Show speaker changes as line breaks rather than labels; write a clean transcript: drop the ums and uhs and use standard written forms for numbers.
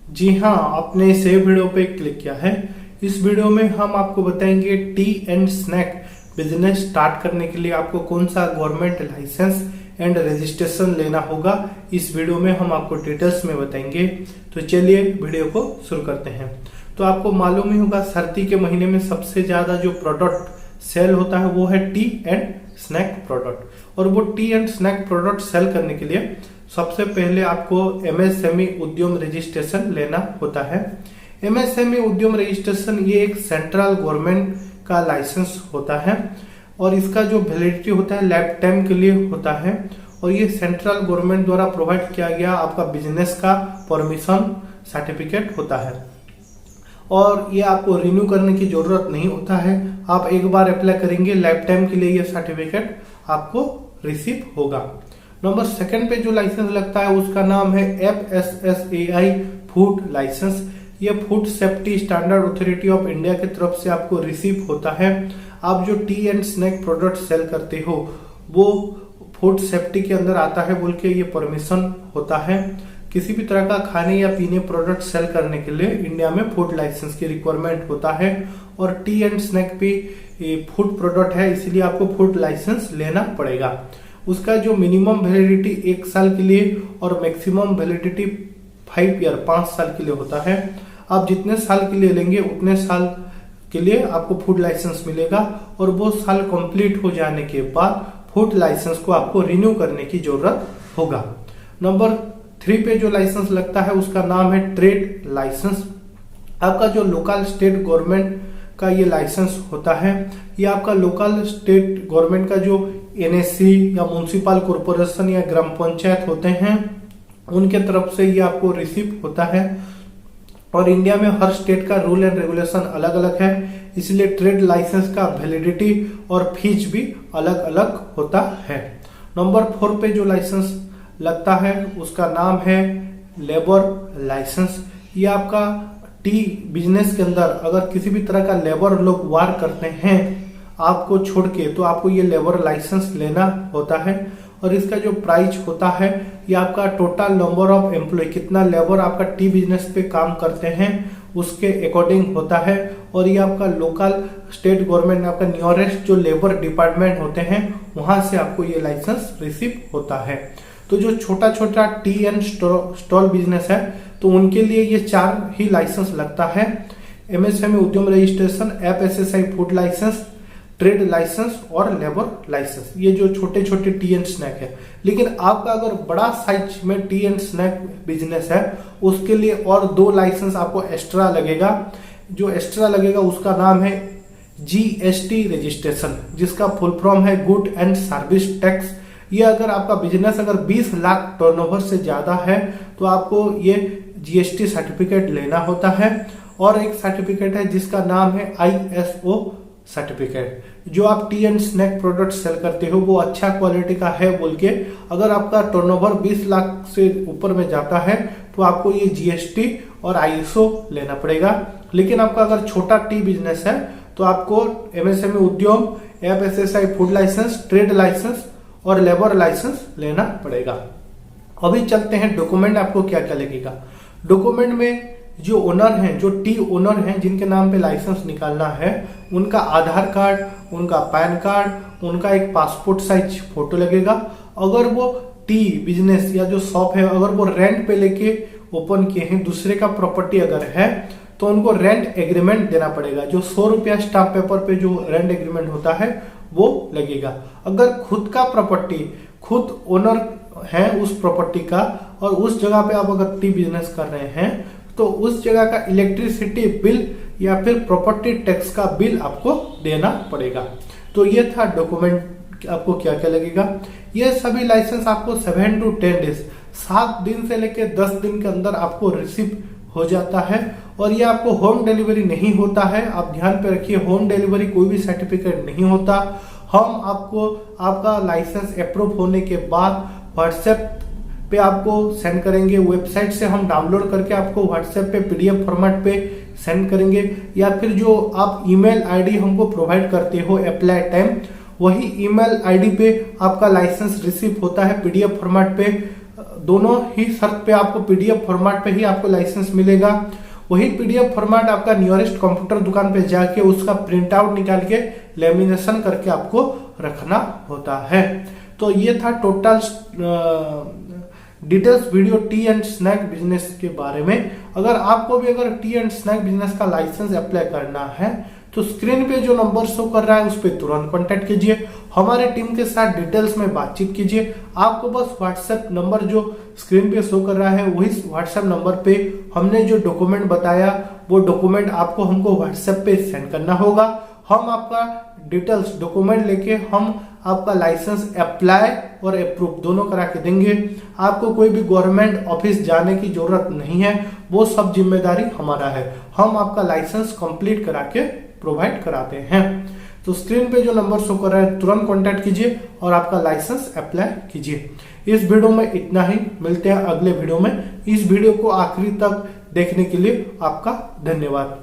जी हाँ, आपने save video पे क्लिक किया है। इस वीडियो में हम आपको बताएंगे tea and snack business start करने के लिए आपको कौन सा गवर्नमेंट लाइसेंस एंड रजिस्ट्रेशन लेना होगा। इस वीडियो में हम आपको डिटेल्स में बताएंगे। तो चलिए वीडियो को शुरू करते हैं। तो आपको मालूम ही होगा, सर्दी के महीने में सबसे ज्यादा जो प्रोडक्ट सेल होता है वो है टी एंड स्नैक प्रोडक्ट। और वो tea and snack product sell करने के लिए सबसे पहले आपको एमएसएमई उद्यम रजिस्ट्रेशन लेना होता है। एमएसएमई उद्यम रजिस्ट्रेशन ये एक सेंट्रल गवर्नमेंट का लाइसेंस होता है और इसका जो वैलिडिटी होता है लाइफ टाइम के लिए होता है। और ये सेंट्रल गवर्नमेंट द्वारा प्रोवाइड किया गया आपका बिजनेस का परमिशन सर्टिफिकेट होता है और ये आपको रिन्यू करने की जरूरत नहीं होता है। आप एक बार अप्लाई करेंगे, लाइफ टाइम के लिए ये सर्टिफिकेट आपको रिसीव होगा। नंबर सेकंड पे जो लाइसेंस लगता है उसका नाम है FSSAI फूड लाइसेंस। ये food safety standard authority of India की तरफ से आपको रिसीव होता है। आप जो tea and snack product sell करते हो वो फूड सेफ्टी के अंदर आता है बोल के ये परमिशन होता है। किसी भी तरह का खाने या पीने प्रोडक्ट सेल करने के लिए इंडिया में फूड लाइसेंस की रिक्वायरमेंट होता है और टी एंड स्नैक भी फूड प्रोडक्ट है, इसलिए आपको फूड लाइसेंस लेना पड़ेगा। उसका जो मिनिमम वैलिडिटी 1 साल के लिए और मैक्सिमम वैलिडिटी 5 ईयर 5 साल के लिए होता है। आप जितने साल के लिए लेंगे उतने साल के लिए आपको फूड लाइसेंस मिलेगा और वो साल कंप्लीट हो जाने के बाद फूड लाइसेंस को आपको रिन्यू करने की जरूरत होगा। नंबर 3 पे जो लाइसेंस लगता है उसका नाम है ट्रेड लाइसेंस। आपका जो लोकल स्टेट गवर्नमेंट का ये लाइसेंस होता है। ये आपका लोकल स्टेट गवर्नमेंट का जो NSC या म्युनिसिपल कॉर्पोरेशन या ग्राम पंचायत होते हैं उनके तरफ से ये आपको रिसीव होता है। और इंडिया में हर स्टेट का रूल एंड रेगुलेशन अलग अलग है, इसलिए ट्रेड लाइसेंस का वैलिडिटी और फीस भी अलग अलग होता है। नंबर 4 पे जो लाइसेंस लगता है उसका नाम है लेबर लाइसेंस। ये आपका टी बिजनेस के अंदर अगर किसी भी तरह का लेबर लोग वार करते हैं आपको छोड़ के, तो आपको ये लेबर लाइसेंस लेना होता है। और इसका जो प्राइस होता है ये आपका टोटल नंबर ऑफ एम्प्लॉय, कितना लेबर आपका टी बिजनेस पे काम करते हैं उसके अकॉर्डिंग होता है। और ये आपका लोकल स्टेट गवर्नमेंट आपका नियरेस्ट जो लेबर डिपार्टमेंट होते हैं वहां से आपको ये लाइसेंस रिसीव होता है। तो जो छोटा छोटा टी एंड स्टॉल बिजनेस है तो उनके लिए ये 4 ही लाइसेंस लगता है। एमएसएमई उद्यम registration, FSSAI food licence, trade licence और लेबर लाइसेंस। ये जो छोटे छोटे टी एंड स्नैक है। लेकिन आपका अगर बड़ा साइज में टी एंड स्नैक बिजनेस है उसके लिए और 2 लाइसेंस आपको एक्स्ट्रा लगेगा। जो एक्स्ट्रा लगेगा उसका नाम है GST रजिस्ट्रेशन, जिसका फुल फॉर्म है गुड एंड सर्विस टैक्स। ये अगर आपका बिजनेस अगर 20 लाख टर्नओवर से ज्यादा है तो आपको ये GST सर्टिफिकेट लेना होता है। और एक सर्टिफिकेट है जिसका नाम है ISO सर्टिफिकेट। जो आप tea and snack product sell करते हो वो अच्छा क्वालिटी का है बोल के, अगर आपका टर्नओवर 20 लाख से ऊपर में जाता है तो आपको ये GST और ISO लेना पड़ेगा। लेकिन आपका अगर छोटा टी बिजनेस है तो आपको MSME उद्यम, FSSAI food licence, trade licence और लेबर लाइसेंस लेना पड़ेगा। अभी चलते हैं डॉक्यूमेंट आपको क्या क्या लगेगा। डॉक्यूमेंट में जो ओनर हैं, जो टी ओनर हैं जिनके नाम पे लाइसेंस निकालना है, उनका आधार कार्ड, उनका पैन कार्ड, उनका एक पासपोर्ट साइज फोटो लगेगा। अगर वो टी बिजनेस या जो शॉप है अगर वो रेंट पे लेके ओपन किए हैं, दूसरे का प्रॉपर्टी अगर है तो उनको रेंट एग्रीमेंट देना पड़ेगा। जो 100 रुपया स्टाम्प पेपर पे जो रेंट एग्रीमेंट होता है वो लगेगा। अगर खुद का प्रॉपर्टी, खुद ओनर है उस प्रॉपर्टी का और उस जगह पे आप अगर टी बिजनेस कर रहे हैं तो उस जगह का इलेक्ट्रिसिटी बिल या फिर प्रॉपर्टी टैक्स का बिल आपको देना पड़ेगा। तो ये था डॉक्यूमेंट आपको क्या क्या लगेगा। ये सभी लाइसेंस आपको 7 to 10 डेज 7 दिन से लेकर 10 दिन के अंदर आपको रिसीव हो जाता है। और ये आपको होम डिलीवरी नहीं होता है, आप ध्यान पे रखिए, होम डिलीवरी कोई भी सर्टिफिकेट नहीं होता। हम आपको आपका लाइसेंस अप्रूव होने के बाद व्हाट्सएप पे आपको सेंड करेंगे। वेबसाइट से हम डाउनलोड करके आपको व्हाट्सएप पे PDF फॉर्मेट पे सेंड करेंगे, या फिर जो आप ईमेल आईडी हमको प्रोवाइड करते हो अप्लाई टाइम, वही ईमेल आईडी पे आपका लाइसेंस रिसीव होता है PDF फॉर्मेट पे। दोनों ही शर्त पे आपको पीडीएफ फॉर्मेट पे ही आपको लाइसेंस मिलेगा। वही पीडीएफ फॉर्मेट आपका नियरेस्ट कंप्यूटर दुकान पे जाके उसका प्रिंट आउट निकाल के लेमिनेशन करके आपको रखना होता है। तो ये था total details video tea and snack business के बारे में। अगर आपको भी अगर टी एंड स्नैक बिजनेस का लाइसेंस अप्लाई करना है तो स्क्रीन पे जो नंबर शो कर रहा है उस पर तुरंत कांटेक्ट कीजिए, हमारे टीम के साथ डिटेल्स में बातचीत कीजिए। आपको बस व्हाट्सएप नंबर जो स्क्रीन पे शो कर रहा है वही व्हाट्सएप नंबर पे हमने जो डॉक्यूमेंट बताया वो डॉक्यूमेंट आपको हमको व्हाट्सएप पे सेंड करना होगा। हम आपका डिटेल्स डॉक्यूमेंट लेके हम आपका लाइसेंस अप्लाई और अप्रूव दोनों करा के देंगे। आपको कोई भी गवर्नमेंट ऑफिस जाने की जरूरत नहीं है, वो सब जिम्मेदारी हमारा है। हम आपका लाइसेंस कंप्लीट करा के प्रोवाइड कराते हैं। तो स्क्रीन पे जो नंबर शो कर रहा है तुरंत कांटेक्ट कीजिए और आपका लाइसेंस अप्लाई कीजिए। इस वीडियो में इतना ही, मिलते हैं अगले वीडियो में। इस वीडियो को आखिरी तक देखने के लिए आपका धन्यवाद।